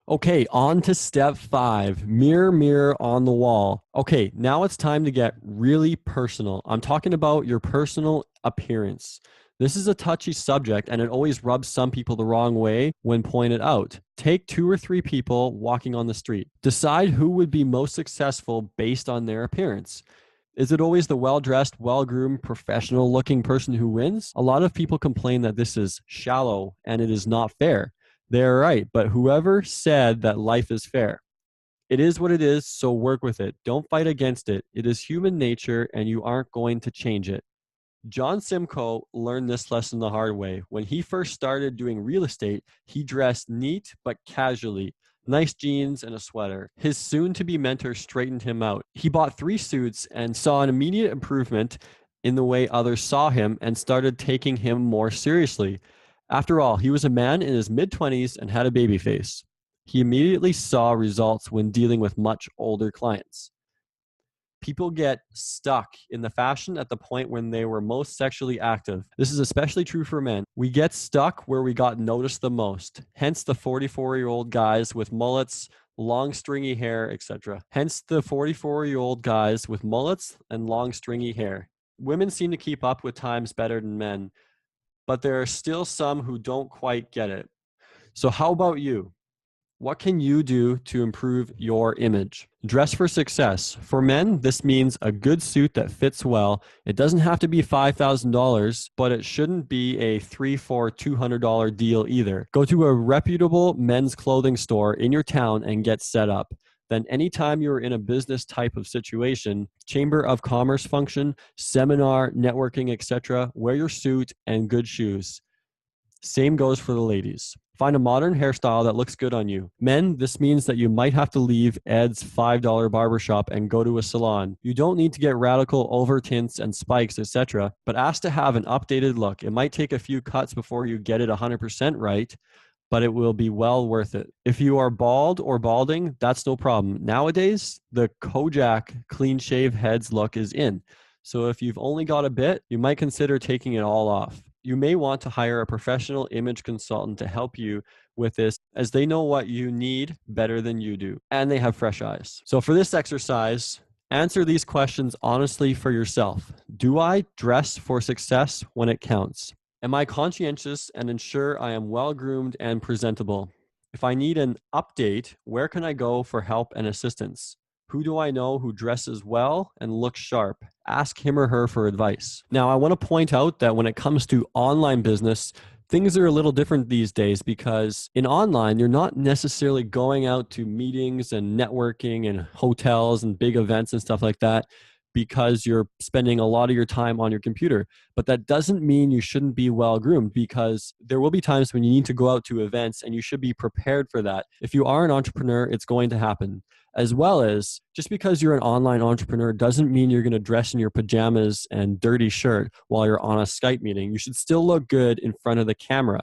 Okay, on to step 5. Mirror, mirror on the wall. Okay, now it's time to get really personal. I'm talking about your personal appearance. This is a touchy subject and it always rubs some people the wrong way when pointed out. Take 2 or 3 people walking on the street. Decide who would be most successful based on their appearance. Is it always the well dressed, well groomed, professional looking person who wins? A lot of people complain that this is shallow and it is not fair. They're right, but whoever said that life is fair? It is what it is, so work with it. Don't fight against it. It is human nature and you aren't going to change it. John Simcoe learned this lesson the hard way. When he first started doing real estate, he dressed neat but casually. Nice jeans and a sweater. His soon to be mentor straightened him out. He bought 3 suits and saw an immediate improvement in the way others saw him and started taking him more seriously. After all, he was a man in his mid 20s and had a baby face. He immediately saw results when dealing with much older clients. People get stuck in the fashion at the point when they were most sexually active. This is especially true for men. We get stuck where we got noticed the most, hence the 44-year-old guys with mullets, long stringy hair, etc. Hence the 44-year-old guys with mullets and long stringy hair. Women seem to keep up with times better than men, but there are still some who don't quite get it. So how about you? What can you do to improve your image? Dress for success. For men, this means a good suit that fits well. It doesn't have to be $5,000, but it shouldn't be a $3, $4, $200 deal either. Go to a reputable men's clothing store in your town and get set up. Then anytime you're in a business type of situation, chamber of commerce function, seminar, networking, etc., wear your suit and good shoes. Same goes for the ladies. Find a modern hairstyle that looks good on you. Men, this means that you might have to leave Ed's $5 barbershop and go to a salon. You don't need to get radical over tints and spikes, etc., but ask to have an updated look. It might take a few cuts before you get it 100% right, but it will be well worth it. If you are bald or balding, that's no problem. Nowadays, the Kojak clean shave heads look is in. So if you've only got a bit, you might consider taking it all off. You may want to hire a professional image consultant to help you with this, as they know what you need better than you do, and they have fresh eyes. So for this exercise, answer these questions honestly for yourself. Do I dress for success when it counts? Am I conscientious and ensure I am well groomed and presentable? If I need an update, where can I go for help and assistance? Who do I know who dresses well and looks sharp? Ask him or her for advice. Now, I want to point out that when it comes to online business, things are a little different these days because in online, you're not necessarily going out to meetings and networking and hotels and big events and stuff like that because you're spending a lot of your time on your computer. But that doesn't mean you shouldn't be well groomed, because there will be times when you need to go out to events and you should be prepared for that. If you are an entrepreneur, it's going to happen. As well as, just because you're an online entrepreneur doesn't mean you're going to dress in your pajamas and dirty shirt while you're on a Skype meeting. You should still look good in front of the camera.